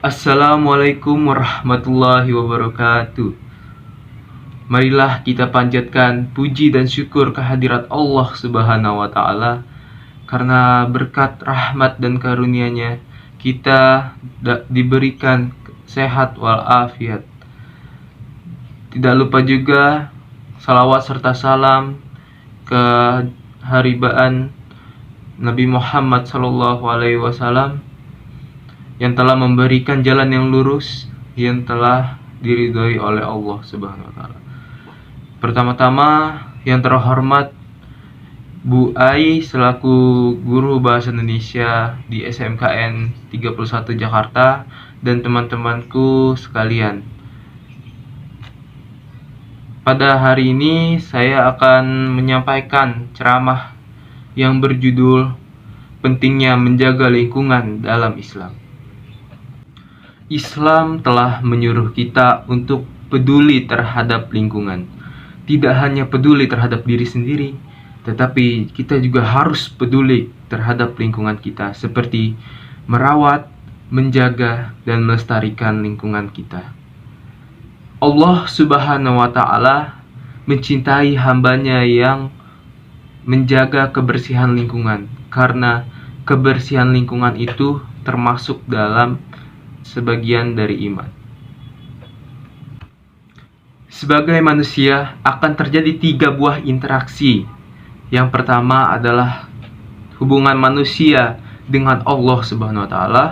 Assalamualaikum warahmatullahi wabarakatuh. Marilah kita panjatkan puji dan syukur kehadirat Allah Subhanahu wa Ta'ala, karena berkat rahmat dan karunia-Nya kita diberikan sehat walafiat. Tidak lupa juga salawat serta salam ke haribaan Nabi Muhammad SAW yang telah memberikan jalan yang lurus, yang telah diridhoi oleh Allah Subhanahu wa Ta'ala. Pertama-tama yang terhormat Bu Ai selaku guru bahasa Indonesia di SMKN 31 Jakarta dan teman-temanku sekalian. Pada hari ini saya akan menyampaikan ceramah yang berjudul pentingnya menjaga lingkungan dalam Islam. Islam telah menyuruh kita untuk peduli terhadap lingkungan. Tidak hanya peduli terhadap diri sendiri, tetapi kita juga harus peduli terhadap lingkungan kita, seperti merawat, menjaga, dan melestarikan lingkungan kita. Allah Subhanahu wa Ta'ala mencintai hambanya yang menjaga kebersihan lingkungan, karena kebersihan lingkungan itu termasuk dalam sebagian dari iman. Sebagai manusia akan terjadi 3 buah interaksi. Yang pertama adalah hubungan manusia dengan Allah Subhanahu wa Ta'ala,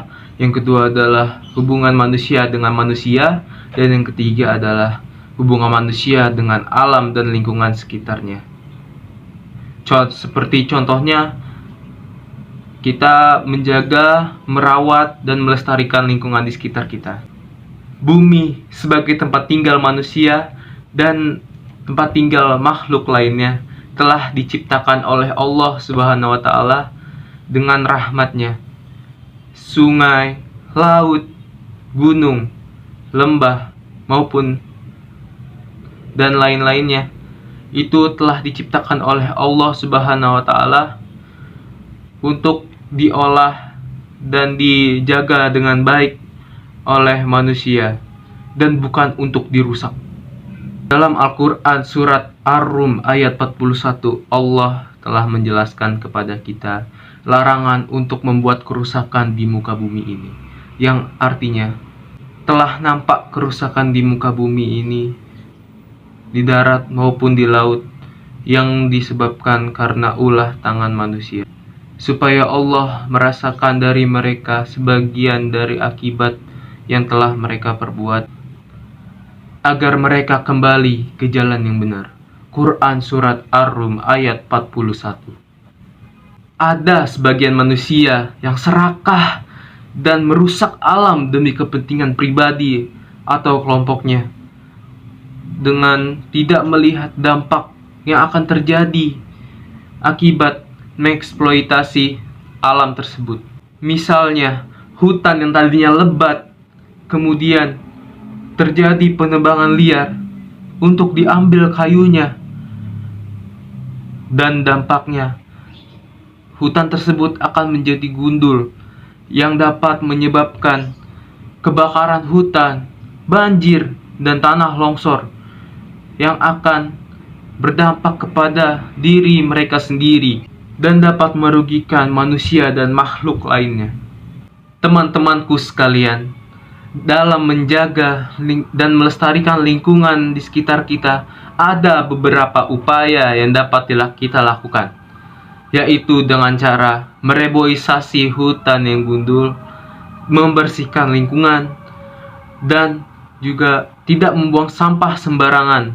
yang kedua adalah hubungan manusia dengan manusia, dan yang ketiga adalah hubungan manusia dengan alam dan lingkungan sekitarnya. Seperti contohnya, kita menjaga, merawat, dan melestarikan lingkungan di sekitar kita. Bumi sebagai tempat tinggal manusia dan tempat tinggal makhluk lainnya telah diciptakan oleh Allah Subhanahu wa Ta'ala dengan rahmatnya. Sungai, laut, gunung, lembah, maupun dan lain-lainnya itu telah diciptakan oleh Allah Subhanahu wa Ta'ala untuk diolah dan dijaga dengan baik oleh manusia dan bukan untuk dirusak. Dalam Al-Quran surat Ar-Rum ayat 41, Allah telah menjelaskan kepada kita larangan untuk membuat kerusakan di muka bumi ini, yang artinya telah nampak kerusakan di muka bumi ini, di darat maupun di laut, yang disebabkan karena ulah tangan manusia, supaya Allah merasakan dari mereka sebagian dari akibat yang telah mereka perbuat, agar mereka kembali ke jalan yang benar. Quran surat Ar-Rum ayat 41. Ada sebagian manusia yang serakah dan merusak alam demi kepentingan pribadi atau kelompoknya, dengan tidak melihat dampak yang akan terjadi akibat mengeksploitasi alam tersebut. Misalnya, hutan yang tadinya lebat, kemudian terjadi penebangan liar untuk diambil kayunya, dan dampaknya hutan tersebut akan menjadi gundul yang dapat menyebabkan kebakaran hutan, banjir, dan tanah longsor yang akan berdampak kepada diri mereka sendiri dan dapat merugikan manusia dan makhluk lainnya. Teman-temanku sekalian, dalam menjaga dan melestarikan lingkungan di sekitar kita, ada beberapa upaya yang dapat kita lakukan, yaitu dengan cara mereboisasi hutan yang gundul, membersihkan lingkungan, dan juga tidak membuang sampah sembarangan.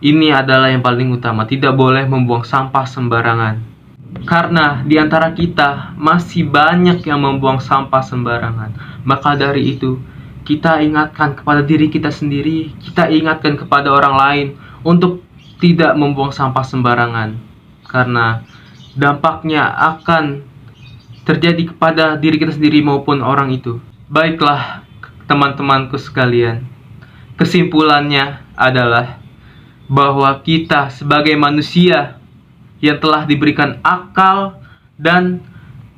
Ini adalah yang paling utama, tidak boleh membuang sampah sembarangan. Karena di antara kita masih banyak yang membuang sampah sembarangan. Maka dari itu, kita ingatkan kepada diri kita sendiri, kita ingatkan kepada orang lain untuk tidak membuang sampah sembarangan, karena dampaknya akan terjadi kepada diri kita sendiri maupun orang itu. Baiklah teman-temanku sekalian, kesimpulannya adalah bahwa kita sebagai manusia yang telah diberikan akal dan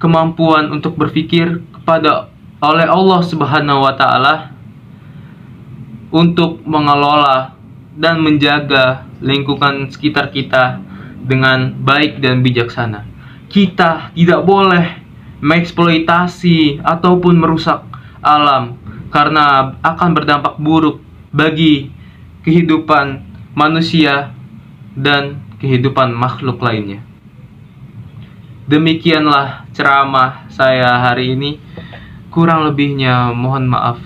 kemampuan untuk berpikir kepada oleh Allah Subhanahu wa taala untuk mengelola dan menjaga lingkungan sekitar kita dengan baik dan bijaksana. Kita tidak boleh mengeksploitasi ataupun merusak alam karena akan berdampak buruk bagi kehidupan manusia dan kehidupan makhluk lainnya. Demikianlah ceramah saya hari ini. Kurang lebihnya mohon maaf.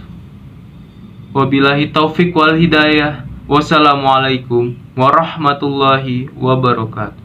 Wabillahi taufik wal hidayah. Wassalamualaikum warahmatullahi wabarakatuh.